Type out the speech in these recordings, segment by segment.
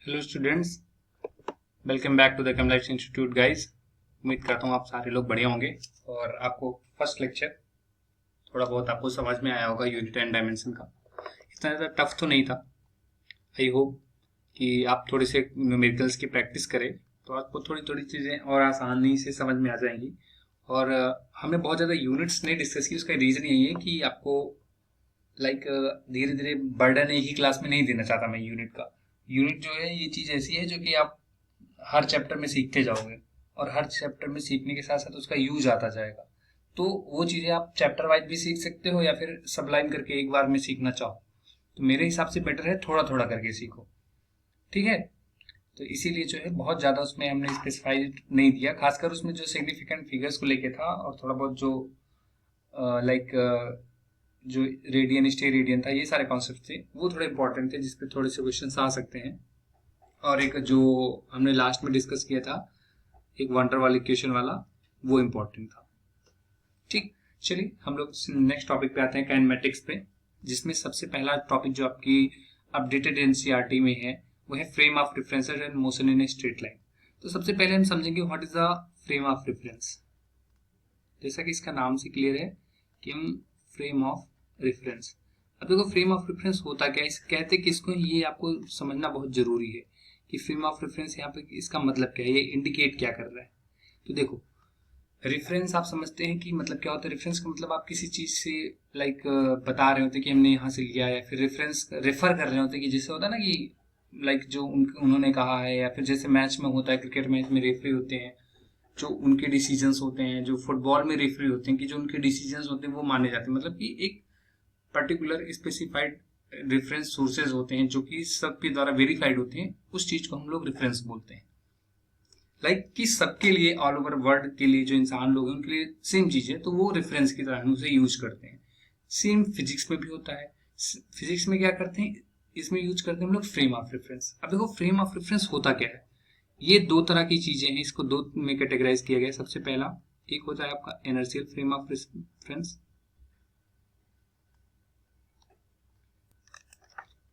Hello students, welcome back to the Kamlesh institute guys. उम्मीद करता हूँ आप सारे लोग बढ़िया होंगे और आपको फर्स्ट लेक्चर थोड़ा बहुत आपको समझ में आया होगा। यूनिट एंड डायमेंशन का इतना ज़्यादा टफ तो नहीं था। आई होप कि आप थोड़े से न्यूमेरिकल्स की प्रैक्टिस करें तो आपको थोड़ी थोड़ी चीज़ें और आसानी से समझ में आ जाएंगी। और हमने बहुत ज़्यादा यूनिट्स नहीं डिस्कस की। उसका रीज़न यही है कि आपको धीरे धीरे बर्डन एक ही क्लास में नहीं देना चाहता मैं यूनिट का। यूनिट जो है ये चीज़ ऐसी है जो कि आप हर चैप्टर में सीखते जाओगे और हर चैप्टर में सीखने के साथ साथ उसका यूज आता जाएगा। तो वो चीज़ें आप चैप्टर वाइज भी सीख सकते हो या फिर सबलाइन करके एक बार में सीखना चाहो तो मेरे हिसाब से बेटर है थोड़ा थोड़ा करके सीखो। ठीक है, तो इसीलिए जो है बहुत ज़्यादा उसमें हमने स्पेसिफाइड नहीं दिया, खासकर उसमें जो सिग्निफिकेंट फिगर्स को लेके था और थोड़ा बहुत जो लाइक जो रेडियन स्टे रेडियन था, ये सारे कॉन्सेप्ट थे वो थोड़े इंपॉर्टेंट थे जिसपे थोड़े से क्वेश्चन आ सकते हैं। और एक जो हमने लास्ट में डिस्कस किया था एक वंडर वाले इक्वेशन वाला, वो इम्पोर्टेंट था। ठीक, चलिए हम लोग नेक्स्ट टॉपिक पे आते हैं, काइनेमेटिक्स पे, जिसमें सबसे पहला टॉपिक जो आपकी अपडेटेड एनसीईआरटी में है वो है frame of references and motion in a straight line. तो सबसे पहले हम समझेंगे what is the frame of reference. जैसा कि इसका नाम से क्लियर है कि हम फ्रेम ऑफ रेफरेंस। अब देखो फ्रेम ऑफ रेफरेंस होता क्या है, कहते किसको, ये आपको समझना बहुत जरूरी है कि फ्रेम ऑफ रेफरेंस यहाँ पे इसका मतलब क्या है, ये इंडिकेट क्या कर रहा है। तो देखो रेफरेंस आप समझते हैं कि मतलब क्या होता है। रेफरेंस का मतलब आप किसी चीज से बता रहे होते कि हमने यहाँ से लिया है, या फिर रेफरेंस रेफर कर रहे होते कि जैसे होता है ना कि जो उन्होंने कहा है, या फिर जैसे मैच में होता है, क्रिकेट मैच में रेफरी होते हैं जो उनके डिसीजंस होते हैं, जो फुटबॉल में रेफरी होते हैं कि जो उनके डिसीजंस होते हैं वो माने जाते हैं। मतलब कि एक पर्टिकुलर स्पेसिफाइड रेफरेंस सोर्सेज होते हैं जो कि सबके द्वारा वेरीफाइड होते हैं, उस चीज को हम लोग रेफरेंस बोलते हैं। कि सबके लिए ऑल ओवर वर्ल्ड के लिए जो इंसान लोग हैं उनके लिए सेम चीज है, तो वो रेफरेंस की तरह हम उसे यूज करते हैं। सेम फिजिक्स में भी होता है। फिजिक्स में क्या करते हैं, इसमें यूज करते हैं हम लोग फ्रेम ऑफ रेफरेंस। अब देखो फ्रेम ऑफ रेफरेंस होता क्या है, ये दो तरह की चीजें हैं, इसको दो में कैटेगराइज किया गया है। सबसे पहला एक होता है आपका इनर्शियल फ्रेम ऑफ रेफरेंस,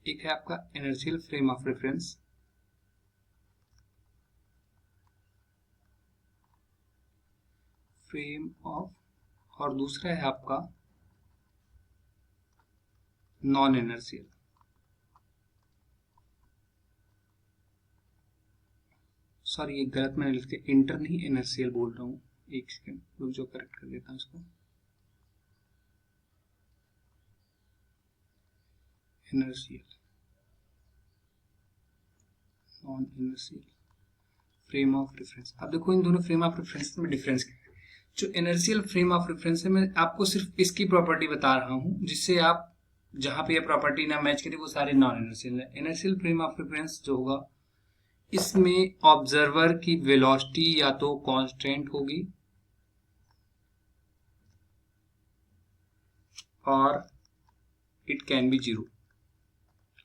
एक है आपका inertial frame of reference, frame of, और दूसरा है आपका नॉन इनर्शियल। सॉरी ये गलत मैंने लिख दिया, इंटर नहीं इनर्शियल बोल रहा हूँ। एक सेकंड रुक जो करेक्ट कर देता हूँ इसको। Inertial non inertial frame of reference. अब देखो इन दोनों फ्रेम ऑफ रेफरेंस में डिफरेंस क्या है। जो इनर्शियल फ्रेम ऑफ रेफरेंस है, मैं आपको सिर्फ इसकी प्रॉपर्टी बता रहा हूँ जिससे आप जहां पे ये प्रॉपर्टी ना मैच करे वो सारे नॉन इनर्शियल है। इनर्शियल फ्रेम ऑफ रेफरेंस जो होगा इसमें ऑब्जर्वर की वेलोसिटी या तो कांस्टेंट होगी और इट कैन बी जीरो।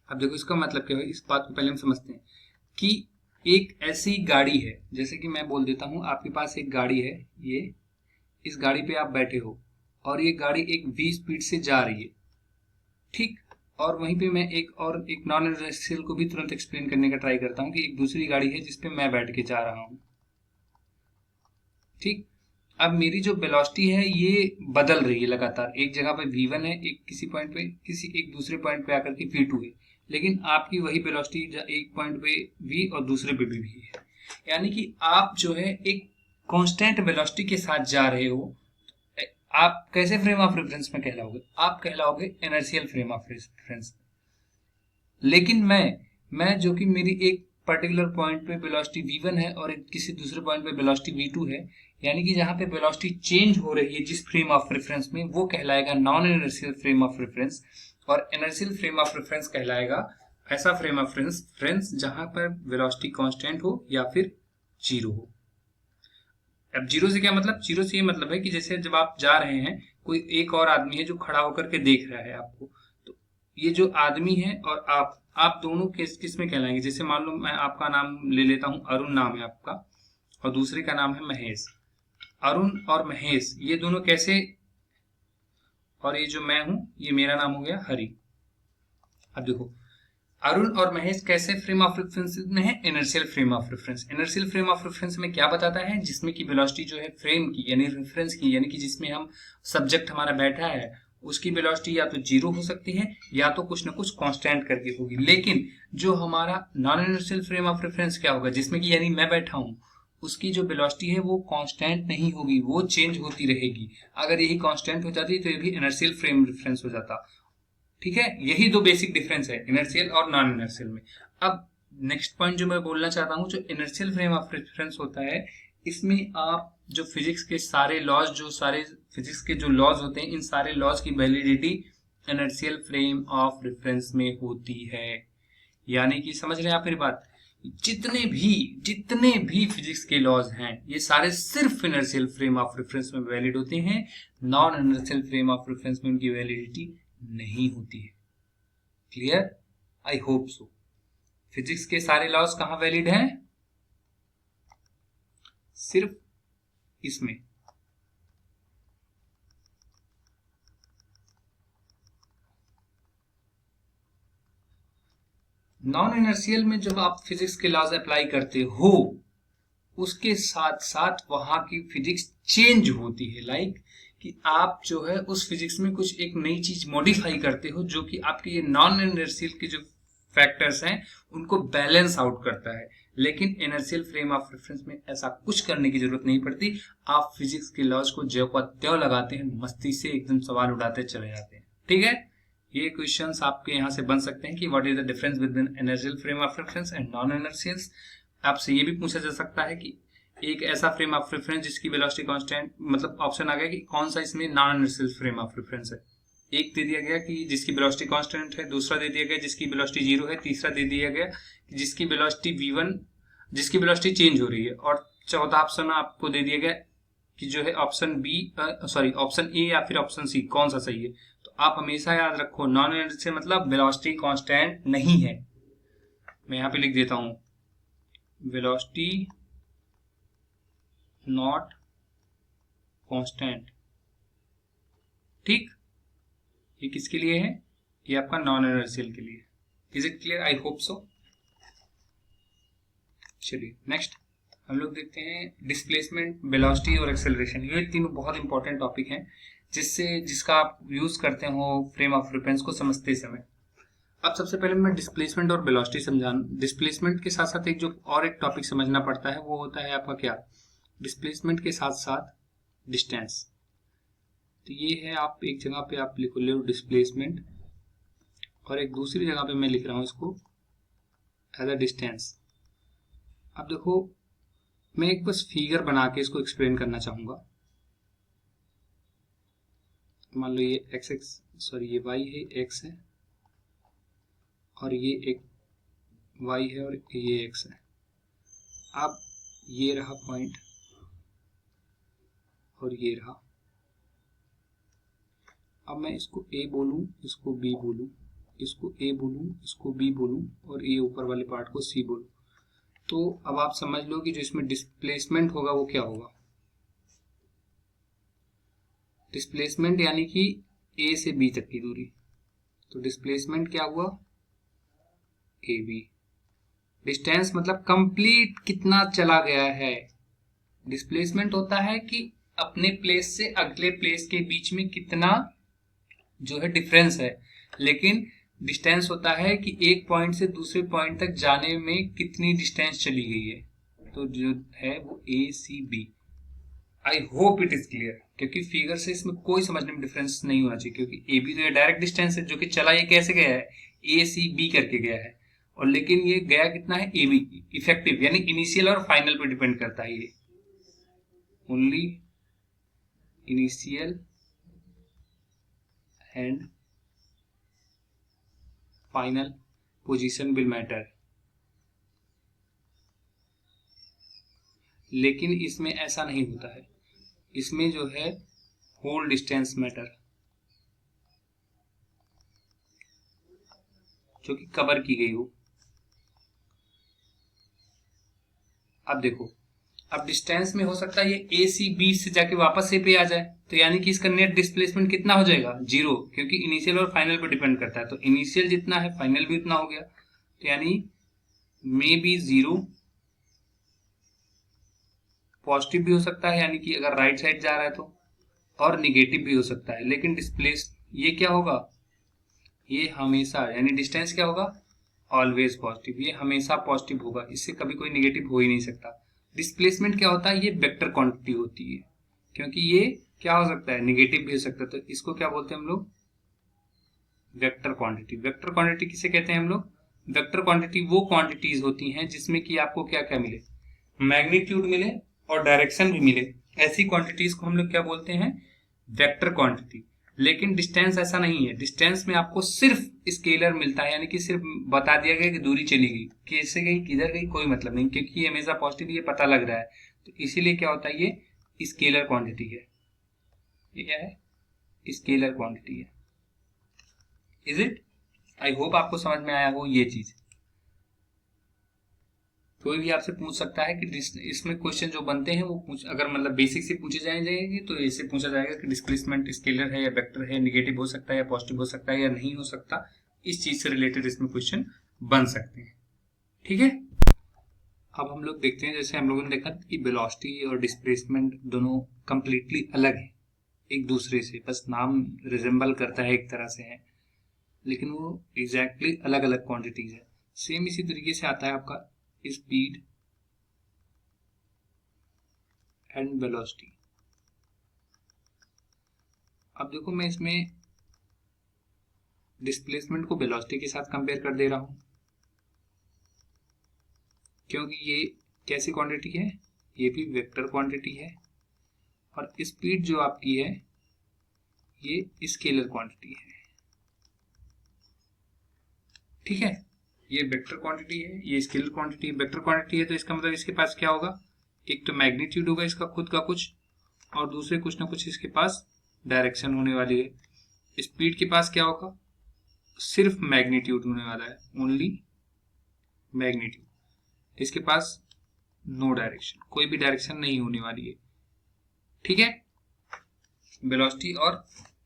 अब देखो इसका मतलब क्या है, इस बात को पहले हम समझते हैं कि एक ऐसी गाड़ी है, जैसे कि मैं बोल देता हूं आपके पास एक गाड़ी है, ये इस गाड़ी पे आप बैठे हो और ये गाड़ी एक v स्पीड से जा रही है। ठीक, और वहीं पे मैं एक नॉन इनर्शियल को भी तुरंत एक्सप्लेन करने का ट्राई करता हूँ कि एक दूसरी गाड़ी है जिसपे मैं बैठ के जा रहा हूँ। ठीक, अब मेरी जो वेलोसिटी है ये बदल रही है लगातार, एक जगह पे v1 है, एक किसी पॉइंट पे किसी एक दूसरे पॉइंट पे आकर के v2 है, लेकिन आपकी वही वेलोसिटी एक पॉइंट पे v और दूसरे पे भी v है। यानी कि आप जो है एक कांस्टेंट वेलोसिटी के साथ जा रहे हो। आप कैसे फ्रेम ऑफ रेफरेंस में कहलाओगे, आप कहलाओगे इनर्शियल फ्रेम ऑफ रेफरेंस। लेकिन मैं जो कि मेरी एक पर्टिकुलर पॉइंट पे वेलोसिटी v1 है और एक किसी दूसरे पॉइंट पे वेलोसिटी v2 है, यानी कि जहां पे वेलोसिटी चेंज हो रही है जिस फ्रेम ऑफ रेफरेंस में, वो कहलाएगा non inertial frame of reference. और इनर्शियल फ्रेम ऑफ रेफरेंस कहलाएगा ऐसा फ्रेम ऑफ रेफरेंस जहां पर वेलोसिटी कांस्टेंट हो या फिर जीरो हो। अब जीरो से क्या मतलब, जीरो से ये मतलब है कि जैसे जब आप जा रहे हैं, कोई एक और आदमी है जो खड़ा होकर के देख रहा है आपको, तो ये जो आदमी है और आप दोनों किस में कहलाएंगे। जैसे मान लो मैं आपका नाम ले लेता हूं, अरुण नाम है आपका और दूसरे का नाम है महेश। अरुण और महेश ये दोनों कैसे, और ये जो मैं हूं ये मेरा नाम हो गया हरि। अब देखो अरुण और महेश कैसे फ्रेम ऑफ रेफरेंस में है? Inertial frame of reference. Inertial frame of reference में क्या बताता है? जिसमें की वेलोसिटी जो है फ्रेम की यानी रेफरेंस की यानी कि जिसमें हम सब्जेक्ट हमारा बैठा है उसकी वेलोसिटी या तो जीरो हो सकती है या तो कुछ ना कुछ कांस्टेंट करके होगी। लेकिन जो हमारा non inertial frame of reference क्या होगा? जिसमें कि यानी मैं बैठा हूं उसकी जो वेलोसिटी है वो कांस्टेंट नहीं होगी, वो चेंज होती रहेगी। अगर यही कांस्टेंट हो जाती तो ये भी इनर्शियल फ्रेम रेफरेंस हो जाता। ठीक है, यही दो बेसिक डिफरेंस है इनर्शियल और नॉन इनर्शियल में। अब नेक्स्ट पॉइंट जो मैं बोलना चाहता हूं, जो इनर्शियल फ्रेम ऑफ रेफरेंस होता है इसमें आप जो फिजिक्स के सारे लॉज, जो सारे फिजिक्स के जो लॉज होते हैं इन सारे लॉज की validity inertial frame of reference में होती है। यानी कि समझ रहे हैं आप मेरी बात? जितने भी फिजिक्स के लॉज हैं ये सारे सिर्फ इनर्शियल फ्रेम ऑफ रेफरेंस में वैलिड होते हैं। Non inertial frame of reference में उनकी वैलिडिटी नहीं होती है। Clear? I hope so. Physics के सारे लॉज कहां वैलिड हैं? सिर्फ इसमें। नॉन इनर्शियल में जब आप फिजिक्स के लॉज अप्लाई करते हो उसके साथ साथ वहां की फिजिक्स चेंज होती है। लाइक कि आप जो है उस फिजिक्स में कुछ एक नई चीज मॉडिफाई करते हो जो कि आपके ये नॉन इनर्शियल के जो फैक्टर्स हैं उनको बैलेंस आउट करता है। लेकिन इनर्शियल फ्रेम ऑफ रेफरेंस में ऐसा कुछ करने की जरूरत नहीं पड़ती। आप फिजिक्स के लॉज को ज्यों का त्यों लगाते हैं, मस्ती से एकदम सवाल उड़ाते चले जाते हैं। ठीक है, ये क्वेश्चंस आपके यहाँ से बन सकते हैं कि what is the difference between inertial frame of reference and non inertial. आपसे ये भी पूछा जा सकता है कि एक ऐसा फ्रेम ऑफ रेफरेंस जिसकी वेलोसिटी कांस्टेंट, मतलब ऑप्शन आ गया कि कौन सा इसमें non inertial frame of reference है। एक दे दिया गया कि जिसकी वेलोसिटी कांस्टेंट है, दूसरा दे दिया गया जिसकी वेलोसिटी जीरो है, तीसरा दे दिया गया कि जिसकी वेलोसिटी v1 जिसकी वेलोसिटी चेंज हो रही है, और चौथा ऑप्शन आपको दे दिया गया कि जो है ऑप्शन ऑप्शन ए या फिर ऑप्शन सी कौन सा सही है। तो आप हमेशा याद रखो नॉन इनर्शियल मतलब वेलोसिटी कांस्टेंट नहीं है। मैं यहाँ पे लिख देता हूं वेलोसिटी नॉट कांस्टेंट। ठीक, ये किसके लिए है? ये आपका नॉन इनर्शियल के लिए। Is it clear? I hope so. चलिए नेक्स्ट हम लोग देखते हैं डिस्प्लेसमेंट, वेलोसिटी और एक्सेलरेशन। ये तीनों बहुत इंपॉर्टेंट टॉपिक हैं जिसका आप यूज करते हो फ्रेम ऑफ रेफरेंस को समझते समय। अब सबसे पहले मैं डिस्प्लेसमेंट और वेलोसिटी समझाना। डिस्प्लेसमेंट के साथ साथ एक जो और एक टॉपिक समझना पड़ता है वो होता है आपका क्या? डिस्प्लेसमेंट के साथ साथ डिस्टेंस। तो ये है, आप एक जगह पे आप लिख लो डिस्प्लेसमेंट और एक दूसरी जगह पे मैं लिख रहा हूं इसको एज अ डिस्टेंस। अब देखो मैं एक बस फिगर बना के इसको एक्सप्लेन करना चाहूंगा। मान लो ये ये y है, x है और ये एक y है और ये x है। अब ये रहा पॉइंट और ये रहा। अब मैं इसको a बोलूं, इसको b बोलूं, इसको a बोलूं, इसको b बोलूं और ये ऊपर वाले पार्ट को c बोलूं। तो अब आप समझ लो कि जो इसमें डिस्प्लेसमेंट होगा वो क्या होगा? डिस्प्लेसमेंट यानी कि a से b तक की दूरी। तो डिस्प्लेसमेंट क्या हुआ? AB। डिस्टेंस मतलब कंप्लीट कितना चला गया है। डिस्प्लेसमेंट होता है कि अपने प्लेस से अगले प्लेस के बीच में कितना जो है डिफरेंस है, लेकिन डिस्टेंस होता है कि एक पॉइंट से दूसरे पॉइंट तक जाने में कितनी डिस्टेंस चली गई है। तो जो है वो ACB। I hope it is clear, क्योंकि फिगर से इसमें कोई समझने में डिफरेंस नहीं होना चाहिए, क्योंकि AB तो ये डायरेक्ट डिस्टेंस है जो कि चला, ये कैसे गया है? ACB करके गया है। और लेकिन ये गया कितना है? AB। इफेक्टिव यानी इनिशियल और फाइनल पे डिपेंड करता है। ये only initial and final position will matter. लेकिन इसमें ऐसा नहीं होता है, इसमें जो है होल डिस्टेंस मैटर जो कि कवर की गई हो। अब देखो, अब डिस्टेंस में हो सकता है ये ACB से जाके वापस A पे आ जाए, तो यानी कि इसका नेट डिस्प्लेसमेंट कितना हो जाएगा? 0, क्योंकि इनिशियल और फाइनल पे डिपेंड करता है। तो इनिशियल जितना है फाइनल भी उतना हो गया। यानी मे बी 0 पॉजिटिव भी हो सकता है, यानी कि अगर राइट साइड जा रहा है तो, और निगेटिव भी हो सकता है। लेकिन डिस्प्लेस ये क्या होगा, ये हमेशा, यानी डिस्टेंस क्या होगा, ऑलवेज पॉजिटिव, ये हमेशा पॉजिटिव होगा, इससे कभी कोई निगेटिव हो ही नहीं सकता। डिस्प्लेसमेंट क्या होता है, ये वेक्टर क्वांटिटी होती है, क्योंकि ये क्या हो सकता है, निगेटिव भी हो सकता है, तो इसको क्या बोलते हैं हम लोग, वेक्टर क्वांटिटी। वेक्टर क्वांटिटी किसे कहते हैं हम लोग, वेक्टर क्वांटिटी वो क्वांटिटीज होती हैं जिसमें कि आपको क्या क्या मिले, मैग्नीट्यूड मिले और डायरेक्शन भी मिले, ऐसी क्वांटिटीज को हम लोग क्या बोलते हैं, वेक्टर क्वांटिटी। लेकिन डिस्टेंस ऐसा नहीं है, डिस्टेंस में आपको सिर्फ स्केलर मिलता है, यानी कि सिर्फ बता दिया गया कि दूरी चली गई, कैसे गई, किधर गई, कोई मतलब नहीं, क्योंकि ये हमेशा पॉजिटिव ये पता लग रहा है, तो इसीलिए क्या होता है, ये स्केलर क्वांटिटी है। ये क्या है, स्केलर क्वांटिटी है। इज इट, आई होप आपको समझ में आया हो ये चीज। कोई भी आपसे पूछ सकता है कि इसमें क्वेश्चन जो बनते हैं वो अगर मतलब बेसिक से पूछे जाएंगे तो इससे पूछा जाएगा कि डिस्प्लेसमेंट स्केलर है या वेक्टर है, नेगेटिव हो सकता है या पॉजिटिव हो सकता है या नहीं हो सकता, इस चीज से रिलेटेड इसमें क्वेश्चन बन सकते हैं। ठीक है, अब हम लोग देखते हैं, जैसे हम लोगों ने देखा कि वेलोसिटी और डिस्प्लेसमेंट दोनों कंप्लीटली अलग है एक दूसरे से, बस नाम रिजेंबल करता है एक तरह से है, लेकिन वो एग्जैक्टली अलग अलग क्वांटिटीज है। सेम इसी तरीके से आता है आपका स्पीड एंड वेलोसिटी। अब देखो मैं इसमें डिस्प्लेसमेंट को वेलोसिटी के साथ कंपेयर कर दे रहा हूं, क्योंकि ये कैसी क्वांटिटी है, ये भी वेक्टर क्वांटिटी है, और स्पीड जो आपकी है ये स्केलर क्वांटिटी है। ठीक है, ये वेक्टर क्वांटिटी है, ये स्केलर क्वांटिटी है। वेक्टर क्वांटिटी है तो इसका मतलब इसके पास क्या होगा, एक तो मैग्नीट्यूड होगा इसका खुद का कुछ, और दूसरे कुछ ना कुछ इसके पास डायरेक्शन होने वाली है। स्पीड के पास क्या होगा, सिर्फ मैग्नीट्यूड होने वाला है, ओनली मैग्नीट्यूड। इसके पास नो डायरेक्शन, कोई भी डायरेक्शन नहीं होने वाली है। ठीक है, वेलोसिटी और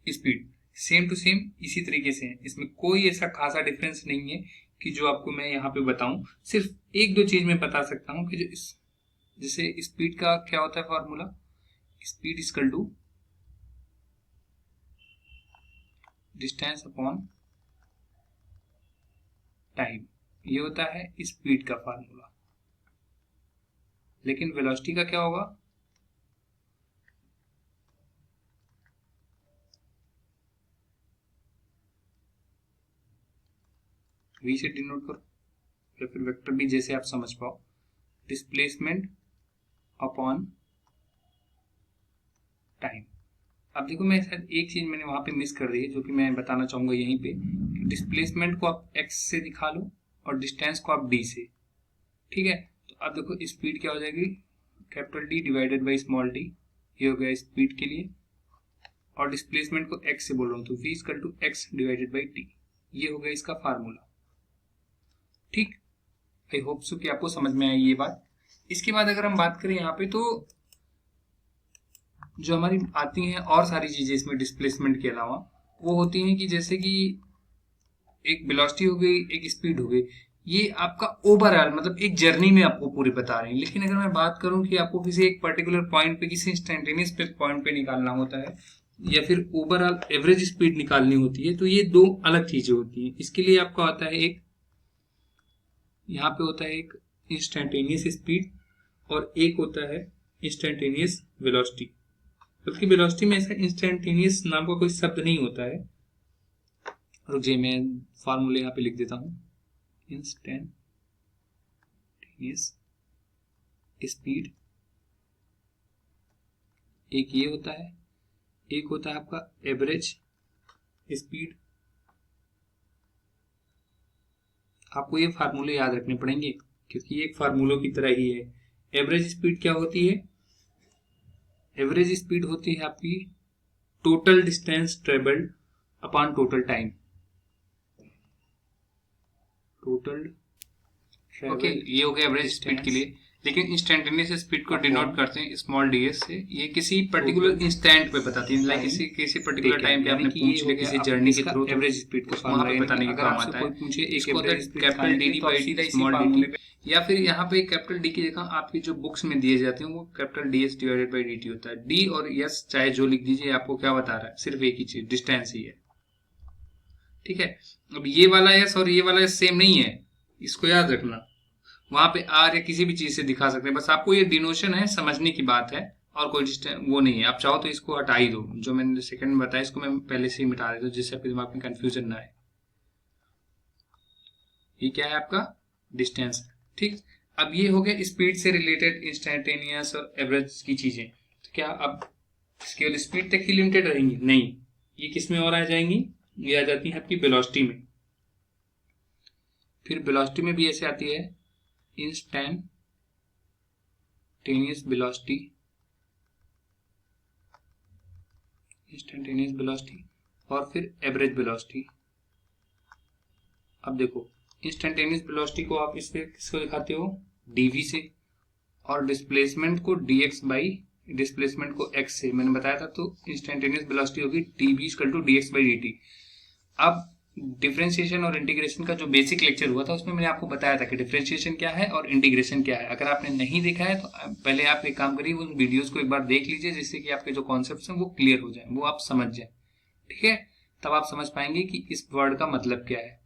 स्पीड सेम टू सेम इसी तरीके से है, इसमें कोई ऐसा खासा डिफरेंस नहीं है कि जो आपको मैं यहाँ पे बताऊं। सिर्फ एक दो चीज मैं बता सकता हूं कि जो जैसे स्पीड का क्या होता है formula, speed equal to distance upon time, ये होता है स्पीड का फॉर्मूला। लेकिन वेलोसिटी का क्या होगा, वी से डिनोट करो या फिर वेक्टर भी, जैसे आप समझ पाओ, डिस्प्लेसमेंट अपॉन टाइम। अब देखो मैं शायद एक चीज मैंने वहां पे मिस कर दी है, जो कि मैं बताना चाहूंगा यहीं पे, डिस्प्लेसमेंट को आप x से दिखा लो और डिस्टेंस को आप d से। ठीक है, तो अब देखो स्पीड क्या हो जाएगी, capital D divided by small d, ये हो गया स्पीड के लिए, और डिस्प्लेसमेंट को x से बोल रहा हूं तो v equal to x divided by t, ये हो गया इसका फार्मूला। ठीक, आई होप सो कि आपको समझ में आई ये बात। इसके बाद अगर हम बात करें यहाँ पे, तो जो हमारी आती हैं और सारी चीजें इसमें डिस्प्लेसमेंट के अलावा, वो होती हैं कि जैसे कि एक वेलोसिटी हो गई, एक स्पीड हो गई, ये आपका ओवरऑल मतलब एक जर्नी में आपको पूरी बता रहे हैं। लेकिन अगर मैं बात करूं कि आपको किसी एक पर्टिकुलर पॉइंट पे, किसी इंस्टेंटेनियस पे पॉइंट पे निकालना होता है, या फिर ओवरऑल एवरेज स्पीड निकालनी होती है, तो ये दो अलग चीजें होती हैं। इसके लिए आपका होता है एक, यहाँ पे होता है एक इंस्टेंटेनियस स्पीड और एक होता है इंस्टेंटेनियस वेलोसिटी। बल्कि वेलोसिटी में ऐसा इंस्टेंटेनियस नाम का कोई शब्द नहीं होता है। रुक जाइए, मैं फॉर्मूले यहाँ पे लिख देता हूँ, इंस्टेंटेनियस स्पीड एक ये होता है, एक होता है आपका एवरेज स्पीड। आपको ये फार्मूले याद रखने पड़ेंगे क्योंकि ये एक फार्मूलों की तरह ही है। एवरेज स्पीड क्या होती है, एवरेज स्पीड होती है आपकी total distance travelled upon total time. Total, okay, ये हो गया एवरेज स्पीड के लिए। लेकिन इंस्टेंटेनियस स्पीड को डिनोट करते हैं स्मॉल ds से। ये किसी पर्टिकुलर इंस्टेंट पे बताती है, लाइक किसी पर्टिकुलर टाइम पे आपने पूछ लिया किसी जर्नी के थ्रू एवरेज स्पीड को वहां पे बताने का काम आता है। पूछे एक average capital D by small dt, या फिर यहाँ पे कैपिटल डी की जगह आपकी जो बुक्स में दिए जाते हैं वो capital ds divided by dt होता है। डी और s चाहे जो लिख दीजिए, आपको क्या बता रहा है, सिर्फ एक ही चीज, डिस्टेंस ही है। ठीक है, अब ये वाला s और ये वाला s सेम नहीं है, इसको याद रखना। वहां पे आर या किसी भी चीज से दिखा सकते हैं, बस आपको ये डिनोशन है, समझने की बात है, और कोई वो नहीं है। आप चाहो तो इसको हटा ही दो, जो मैंने सेकंड में बताया इसको मैं पहले से ही मिटा देता हूँ, जिससे आपके दिमाग में कंफ्यूजन ना आए। ये क्या है आपका डिस्टेंस। ठीक, अब ये हो गया स्पीड से रिलेटेड इंस्टेंटेनियस और एवरेज की चीजें। तो क्या अब केवल स्पीड तक ही लिमिटेड रहेंगी? नहीं, ये किस में और आ जाएंगी, ये आ जाती है आपकी वेलोसिटी में। फिर वेलोसिटी में भी ऐसे आती है इंस्टेंटेनियस वेलोसिटी और फिर एवरेज वेलोसिटी। अब देखो, इंस्टेंटेनियस वेलोसिटी को आप इससे किसको दिखाते हो, dv से, और डिस्प्लेसमेंट को dx बाई डिस्प्लेसमेंट को x से मैंने बताया था। तो इंस्टेंटेनियस वेलोसिटी होगी dv equal to dx by dt। अब डिफरेंशिएशन और इंटीग्रेशन का जो बेसिक लेक्चर हुआ था उसमें मैंने आपको बताया था कि डिफरेंशिएशन क्या है और इंटीग्रेशन क्या है। अगर आपने नहीं देखा है तो पहले आप एक काम करिए, उन वीडियोस को एक बार देख लीजिए, जिससे कि आपके जो कॉन्सेप्ट्स हैं वो क्लियर हो जाए, वो आप समझ जाए। ठीक है, तब आप समझ पाएंगे कि इस वर्ड का मतलब क्या है।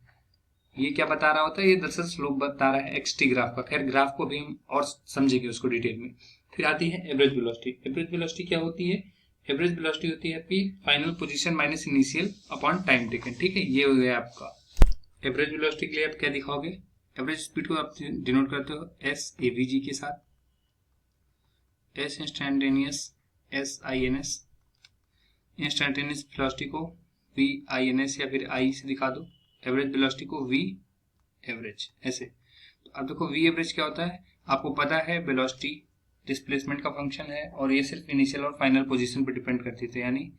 ये क्या बता रहा होता है, ये दरअसल स्लोप बता रहा है एक्सटी ग्राफ का। खैर, ग्राफ को भी हम और समझेंगे उसको डिटेल में। फिर आती है एवरेज वेलोसिटी। एवरेज वेलोसिटी क्या होती है, एवरेज वेलोसिटी होती है आपकी final position minus initial upon time taken. ठीक है, ये हो गया आपका एवरेज वेलोसिटी के लिए। आप क्या दिखाओगे, एवरेज स्पीड को आप डिनोट करते हो एस एवीजी के साथ, S instantaneous S I N S, instantaneous velocity को वी आई एन एस या फिर आई से दिखा दो, एवरेज वेलोसिटी को वी एवरेज, ऐसे। तो अब देखो वी एवरेज क्या होता है, आपको पता है वेलोसिटी डिस्प्लेसमेंट का फंक्शन है, और ये सिर्फ इनिशियल और फाइनल पोजीशन पर डिपेंड करती है, यानी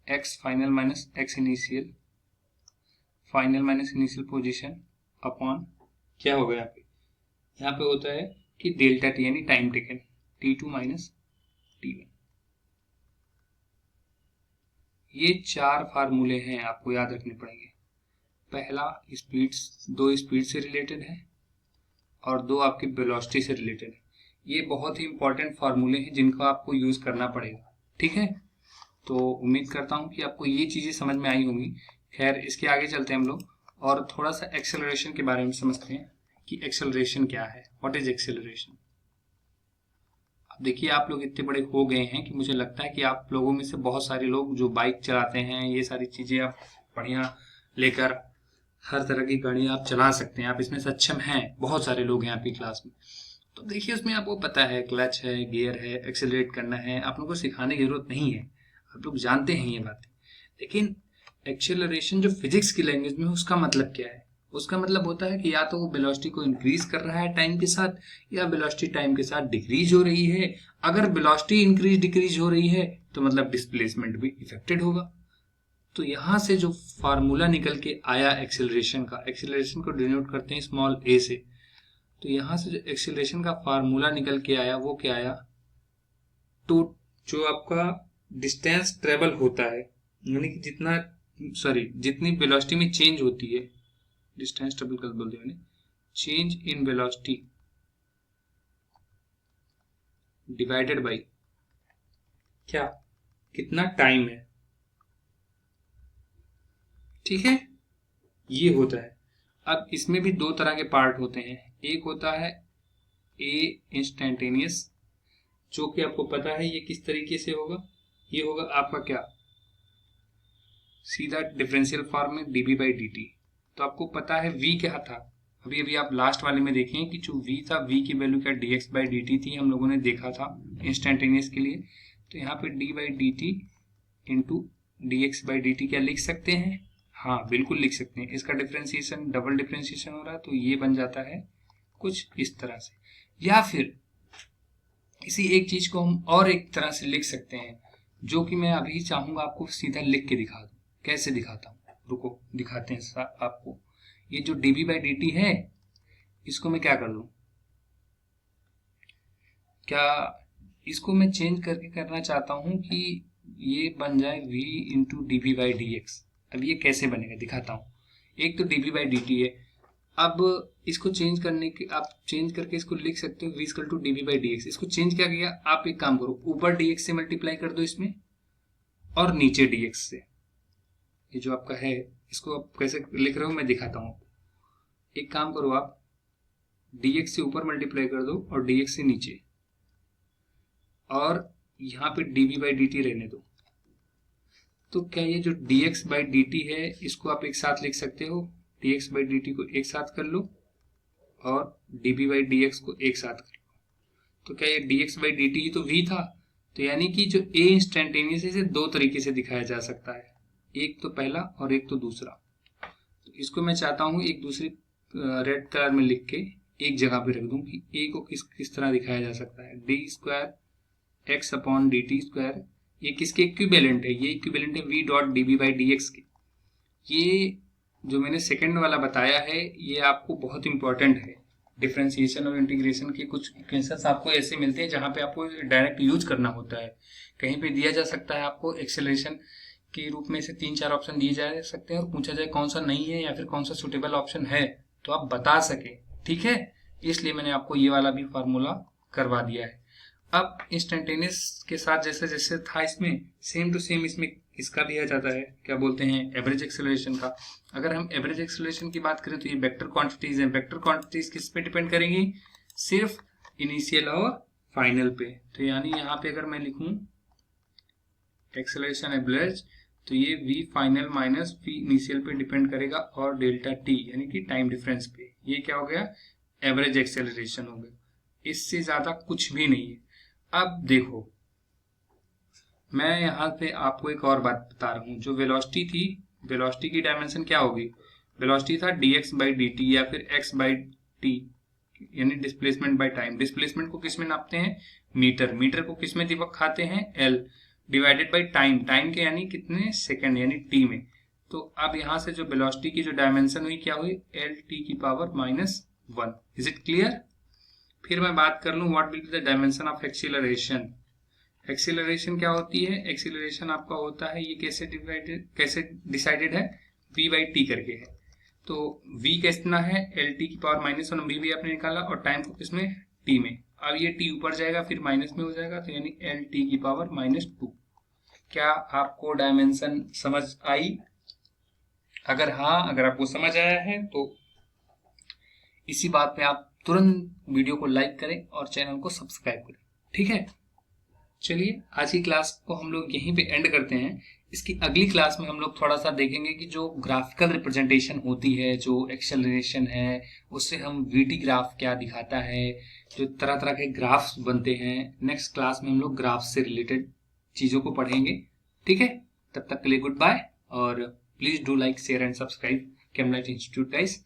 x final minus x initial, final minus initial position upon क्या होगा यहाँ पे होता है कि डेल्टा टी यानी time taken, t2 minus t1। ये चार फार्मूले हैं, आपको याद रखने पड़ेंगे। पहला दो स्पीड से रिलेटेड है और दो आपकी वेलोसिटी से रिलेटेड है। ये बहुत ही इंपॉर्टेंट फार्मूले हैं जिनको आपको यूज करना पड़ेगा। ठीक है, तो उम्मीद करता हूं कि आपको ये चीजें समझ में आई होंगी। खैर, इसके आगे चलते हैं हम लोग और थोड़ा सा एक्सेलरेशन के बारे में समझते हैं कि एक्सेलरेशन क्या है, व्हाट इज एक्सेलरेशन। अब देखिए, आप लोग इतने बड़े हो गए हैं कि मुझे लगता है कि आप लोगों में से बहुत सारे लोग जो बाइक चलाते हैं, ये सारी चीजें आप बढ़िया लेकर हर तरह की गाड़ी आप चला सकते हैं, आप इसमें सक्षम हैं। बहुत सारे लोग हैं आपकी क्लास में। तो देखिए, उसमें आपको पता है क्लच है, गियर है, एक्सेलरेट करना है, आप लोगों को सिखाने की जरूरत नहीं है, आप लोग जानते हैं ये बातें। लेकिन एक्सेलरेशन जो फिजिक्स की लैंग्वेज में, उसका मतलब क्या है, उसका मतलब होता है कि या तो वो वेलोसिटी को इंक्रीज कर रहा है टाइम के साथ, या वेलोसिटी टाइम के साथ डिक्रीज हो रही है। अगर वेलोसिटी इंक्रीज डिक्रीज हो रही है तो मतलब डिस्प्लेसमेंट भी इफेक्टेड होगा। तो यहां से जो फार्मूला निकल के आया एक्सेलरेशन का, एक्सेलरेशन को डिनोट करते हैं स्मॉल ए से, तो यहां से जो एक्सेलरेशन का फार्मूला निकल के आया वो क्या आया, तो जो आपका डिस्टेंस ट्रेवल होता है, यानी कि जितनी वेलोसिटी में चेंज होती है, डिस्टेंस ट्रेवल कर बोलते हैं, change in velocity divided by क्या, कितना टाइम है। ठीक है, ये होता है। अब इसमें भी दो तरह के पार्ट होते हैं, एक होता है ए इंस्टेंटेनियस, जो कि आपको पता है ये किस तरीके से होगा, ये होगा आपका क्या, सीधा डिफरेंशियल फॉर्म में dv बाई dt। तो आपको पता है v क्या था, अभी अभी आप लास्ट वाले में देखें कि जो v था, v की वैल्यू क्या dx बाई dt थी, हम लोगों ने देखा था इंस्टेंटेनियस के लिए। तो यहाँ पे d by dt into dx by dt क्या लिख सकते हैं, हाँ बिल्कुल लिख सकते हैं। इसका डिफरेंशिएशन डबल डिफरेंशिएशन हो रहा है, तो ये बन जाता है कुछ इस तरह से। या फिर इसी एक चीज को हम और एक तरह से लिख सकते हैं, जो कि मैं अभी चाहूंगा आपको सीधा लिख के दिखा दूं। कैसे दिखाता हूँ, रुको दिखाते हैं आपको। ये जो dv बाई dt है, इसको मैं क्या कर लूं, क्या इसको मैं चेंज करके करना चाहता हूँ कि ये बन जाए v into D V by D X. अब ये कैसे बनेगा दिखाता हूँ। एक तो D V by D T है, अब इसको चेंज करने के आप चेंज करके इसको लिख सकते हो v equal to D V by D X. इसको चेंज क्या किया, आप एक काम करो, ऊपर डी एक्स से मल्टीप्लाई कर दो इसमें और नीचे डी एक्स से। ये जो आपका है इसको आप कैसे लिख रहे हो मैं दिखाता हूँ। एक काम करो, आप dx से ऊपर मल्टीप्लाई कर दो और dx से नीचे, और यहाँ पे dv बाई dt रहने दो। तो क्या ये जो dx बाई dt है इसको आप एक साथ लिख सकते हो, dx बाई dt को एक साथ कर लो और dv बाई dx को एक साथ कर लो। तो क्या ये dx बाई dt ही तो v था, तो यानी कि जो a इंस्टेंटेनियस इसे दो तरीके से दिखाया जा सकता है, एक तो पहला और एक तो दूसरा। तो इसको मैं चाहता हूँ एक दूसरी रेड कलर में लिख के एक जगह पे रख दूं कि a को किस तरह दिखाया जा सकता है, D square X upon D T square. ये किसके इक्विवेलेंट है, ये इक्विवेलेंट है v dot D B by D X के। ये जो मैंने सेकंड वाला बताया है ये आपको बहुत इंपॉर्टेंट है। डिफरेंशिएशन और इंटीग्रेशन के कुछ इक्वेशंस आपको ऐसे मिलते हैं जहां पे आपको डायरेक्ट यूज करना होता है। कहीं पे दिया जा सकता है आपको एक्सेलरेशन के रूप में से 3-4 ऑप्शन दिए जा सकते हैं और पूछा जाए कौन सा नहीं है या फिर कौन सा सुटेबल ऑप्शन है तो आप बता सके, ठीक है। इसलिए मैंने आपको ये वाला भी फार्मूला करवा दिया है। अब इंस्टेंटेनियस के साथ जैसे जैसे था इसमें सेम टू सेम इसमें इसका भी आ जाता है, क्या बोलते हैं, एवरेज एक्सेलरेशन का। अगर हम एवरेज एक्सेलरेशन की बात करें तो ये वेक्टर क्वांटिटीज हैं। वेक्टर क्वांटिटीज किस पे डिपेंड करेंगी, सिर्फ इनिशियल और फाइनल पे। तो यानी यहाँ पे अगर मैं लिखूं एक्सेलरेशन एवरेज तो ये v final minus v initial पे डिपेंड करेगा और डेल्टा t यानी कि टाइम डिफरेंस पे। ये क्या हो गया, एवरेज एक्सेलरेशन हो गया, इससे ज्यादा कुछ भी नहीं है। अब देखो मैं यहाँ पे आपको एक और बात बता रहा हूँ। जो वेलोसिटी थी, वेलोसिटी की डायमेंशन क्या होगी, वेलोसिटी था dx बाई dt या फिर x बाई t यानी डिस्प्लेसमेंट बाई टाइम। डिस्प्लेसमेंट को किस में नापते हैं, मीटर। मीटर को किस में दिखाते हैं, l divided by time. Time के यानी कितने सेकंड यानी t में। तो अब यहाँ से जो वेलोसिटी की जो डायमेंशन हुई क्या हुई, l t की पावर -1। Is it clear. फिर मैं बात कर लूं what will be the dimension of acceleration. Acceleration क्या होती है, एक्सीलरेशन आपका होता है, ये कैसे डिसाइडेड है, v बाई टी करके है। तो v कितना है, एल टी की पावर -1 v भी आपने निकाला और टाइम को किसमें, t में। अब ये t ऊपर जाएगा फिर माइनस में हो जाएगा तो यानी एल टी की पावर -2। क्या आपको डायमेंशन समझ आई? अगर हाँ, अगर आपको समझ आया है तो इसी बात पे आप तुरंत वीडियो को लाइक करें और चैनल को सब्सक्राइब करें, ठीक है। चलिए आज की क्लास को हम लोग यहीं पे एंड करते हैं। इसकी अगली क्लास में हम लोग थोड़ा सा देखेंगे कि जो ग्राफिकल रिप्रेजेंटेशन होती है, जो एक्सेलरेशन है, उससे हम वीटी ग्राफ क्या दिखाता है, जो तरह तरह के ग्राफ्स बनते हैं। नेक्स्ट क्लास में हम लोग ग्राफ्स से रिलेटेड चीज़ों को पढ़ेंगे, ठीक है। तब तक के लिए गुड बाय और please do like share and subscribe Camlight Institute guys.